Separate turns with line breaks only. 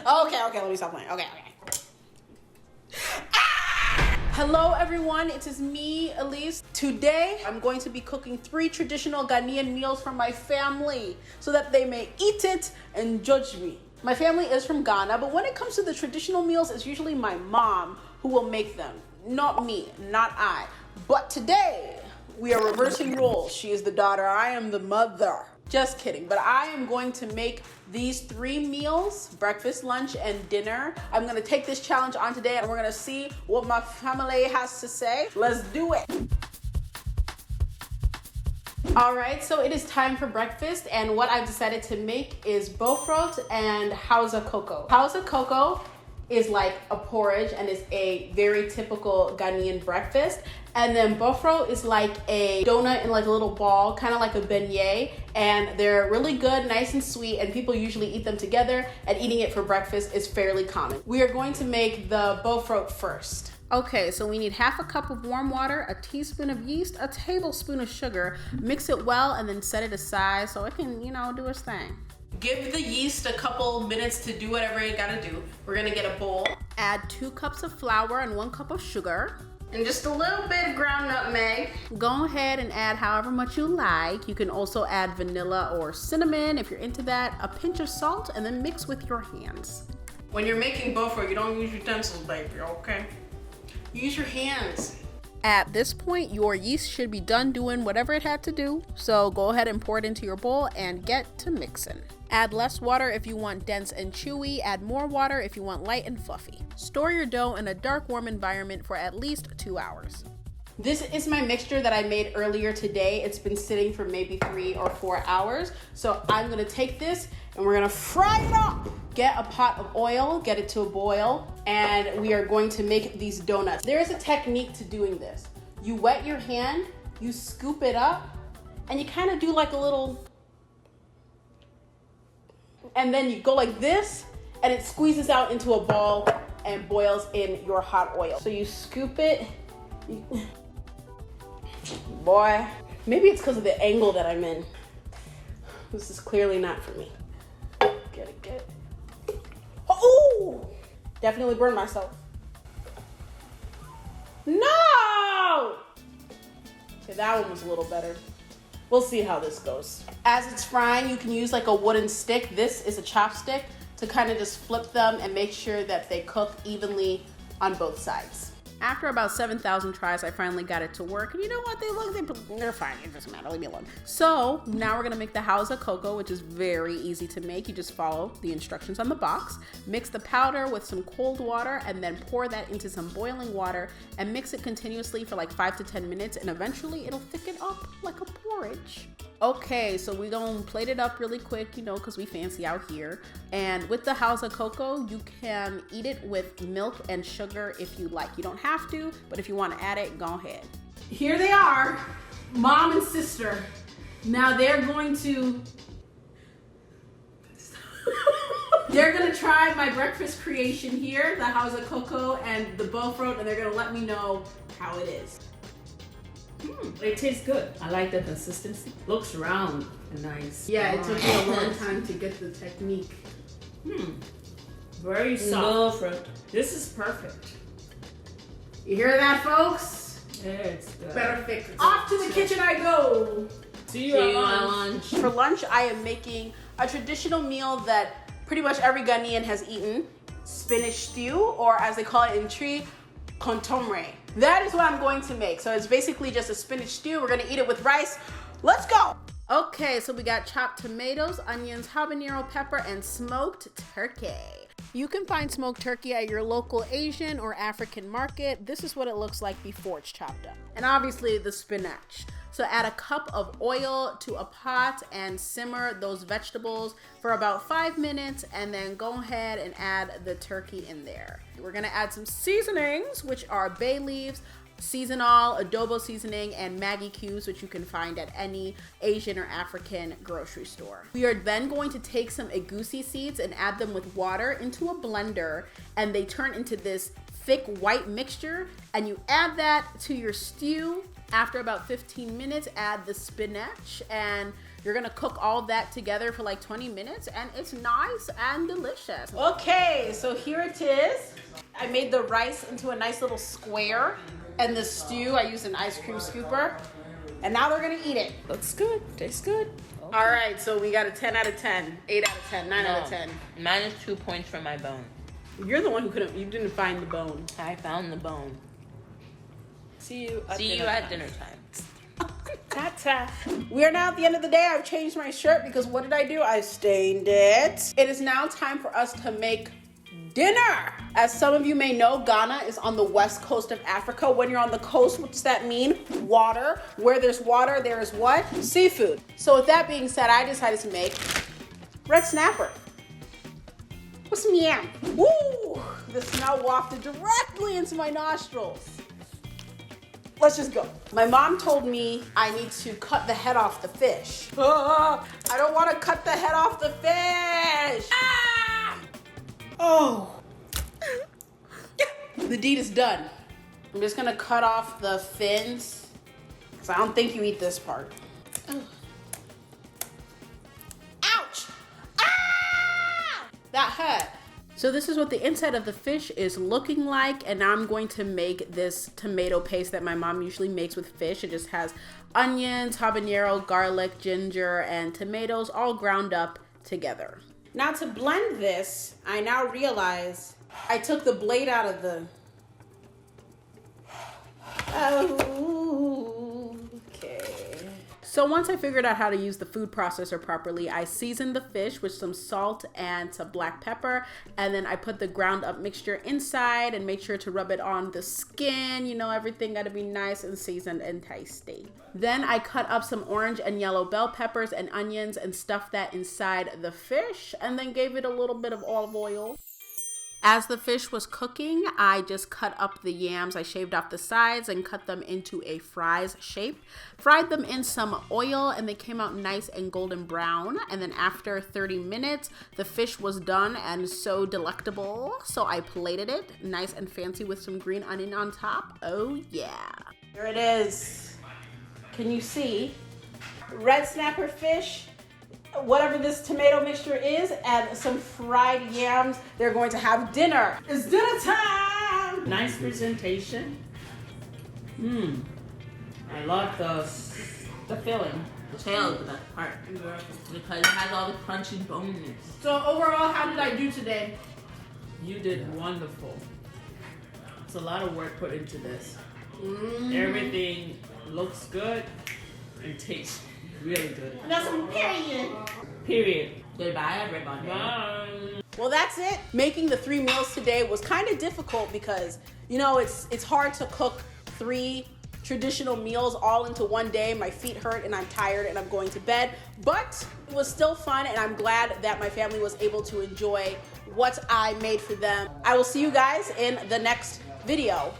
Okay, let me stop playing. Okay. Hello everyone, it is me, Elise. Today, I'm going to be cooking 3 traditional Ghanaian meals for my family so that they may eat it and judge me. My family is from Ghana, but when it comes to the traditional meals, it's usually my mom who will make them. Not me, not I. But today, we are reversing roles. She is the daughter, I am the mother. Just kidding, but I am going to make these 3 meals, breakfast, lunch, and dinner. I'm gonna take this challenge on today and we're gonna see what my family has to say. Let's do it. All right, so it is time for breakfast, and what I've decided to make is bofrot and hausa cocoa. Hausa cocoa is like a porridge and is a very typical Ghanaian breakfast. And then bofrot is like a donut in like a little ball, kind of like a beignet. And they're really good, nice and sweet, and people usually eat them together, and eating it for breakfast is fairly common. We are going to make the bofrot first. Okay, so we need half a cup of warm water, a teaspoon of yeast, a tablespoon of sugar. Mix it well and then set it aside so it can, do its thing. Give the yeast a couple minutes to do whatever you gotta do. We're gonna get a bowl. Add 2 cups of flour and 1 cup of sugar. And just a little bit of ground nutmeg. Go ahead and add however much you like. You can also add vanilla or cinnamon if you're into that. A pinch of salt, and then mix with your hands. When you're making bofrot, you don't use utensils, baby, okay? Use your hands. At this point, your yeast should be done doing whatever it had to do. So go ahead and pour it into your bowl and get to mixing. Add less water if you want dense and chewy. Add more water if you want light and fluffy. Store your dough in a dark, warm environment for at least 2 hours. This is my mixture that I made earlier today. It's been sitting for maybe 3 or 4 hours. So I'm gonna take this and we're gonna fry it up. Get a pot of oil, get it to a boil, and we are going to make these donuts. There is a technique to doing this. You wet your hand, you scoop it up, and you kind of do like a little, and then you go like this, and it squeezes out into a ball and boils in your hot oil. So you scoop it. Boy, maybe it's because of the angle that I'm in. This is clearly not for me. Get it. Oh! Definitely burned myself. No! Okay, that one was a little better. We'll see how this goes. As it's frying, you can use like a wooden stick. This is a chopstick to kind of just flip them and make sure that they cook evenly on both sides. After about 7,000 tries, I finally got it to work. And you know what? They're fine. It doesn't matter. Leave me alone. So now we're going to make the hausa cocoa, which is very easy to make. You just follow the instructions on the box. Mix the powder with some cold water and then pour that into some boiling water and mix it continuously for like 5 to 10 minutes. And eventually it'll thicken up like a porridge. Okay, so we're gonna plate it up really quick, because we fancy out here. And with the hausa cocoa, you can eat it with milk and sugar if you like. You don't have to, but if you want to add it, go ahead. Here they are, mom and sister. Now they're going to try my breakfast creation here, the hausa cocoa and the bofrot, and they're gonna let me know how it is.
It tastes good. I like the consistency. Looks round and nice.
Yeah, it took me a long time to get the technique.
Very soft. This is perfect.
You hear that, folks?
It's good.
Perfect. Off to the kitchen I go.
See you at lunch.
For lunch, I am making a traditional meal that pretty much every Ghanaian has eaten. Spinach stew, or as they call it in Tree, contomre. That is what I'm going to make. So it's basically just a spinach stew. We're gonna eat it with rice. Let's go. Okay, so we got chopped tomatoes, onions, habanero pepper, and smoked turkey. You can find smoked turkey at your local Asian or African market. This is what it looks like before it's chopped up. And obviously the spinach. So add a cup of oil to a pot and simmer those vegetables for about 5 minutes, and then go ahead and add the turkey in there. We're gonna add some seasonings, which are bay leaves, seasonal, adobo seasoning, and Maggi cubes, which you can find at any Asian or African grocery store. We are then going to take some egusi seeds and add them with water into a blender, and they turn into this thick white mixture, and you add that to your stew. After about 15 minutes, add the spinach and You're gonna cook all that together for like 20 minutes and it's nice and delicious. Okay, so here it is. I made the rice into a nice little square, and the stew, I used an ice cream scooper. And now they're gonna eat it.
Looks good. Tastes good.
Okay. All right, so we got a 10 out of 10, 8 out of 10, 9 out of 10.
Minus 2 points for my bone.
You're the one who you didn't find the bone.
I found the bone.
See you at
dinner time.
Ta-ta. We are now at the end of the day. I've changed my shirt because what did I do? I stained it. It is now time for us to make dinner. As some of you may know, Ghana is on the west coast of Africa. When you're on the coast, what does that mean? Water. Where there's water, there is what? Seafood. So with that being said, I decided to make red snapper. What's some yam? Woo! The smell wafted directly into my nostrils. Let's just go. My mom told me I need to cut the head off the fish. I don't want to cut the head off the fish. Ah! Oh. The deed is done. I'm just gonna cut off the fins because I don't think you eat this part. Ouch! Ah! That hurt. So this is what the inside of the fish is looking like, and now I'm going to make this tomato paste that my mom usually makes with fish. It just has onions, habanero, garlic, ginger, and tomatoes all ground up together. Now to blend this, I now realize I took the blade out of the... Oh, okay. So once I figured out how to use the food processor properly, I seasoned the fish with some salt and some black pepper, and then I put the ground up mixture inside and make sure to rub it on the skin. You know, everything gotta be nice and seasoned and tasty. Then I cut up some orange and yellow bell peppers and onions and stuffed that inside the fish, and then gave it a little bit of olive oil. As the fish was cooking, I just cut up the yams. I shaved off the sides and cut them into a fries shape. Fried them in some oil and they came out nice and golden brown. And then after 30 minutes, the fish was done and so delectable. So I plated it nice and fancy with some green onion on top. Oh yeah. Here it is. Can you see? Red snapper fish, whatever this tomato mixture is, and some fried yams. They're going to have dinner. It's dinner time!
Nice presentation. I love the filling.
The tail is the best part because it has all the crunchy bones.
So overall, how did I do today?
You did wonderful. It's a lot of work put into this. Everything looks good and tastes really good.
That's some period.
Period. Goodbye, everybody.
Bye.
Well, that's it. Making the 3 meals today was kind of difficult because, you know, it's hard to cook 3 traditional meals all into one day. My feet hurt and I'm tired and I'm going to bed, but it was still fun and I'm glad that my family was able to enjoy what I made for them. I will see you guys in the next video.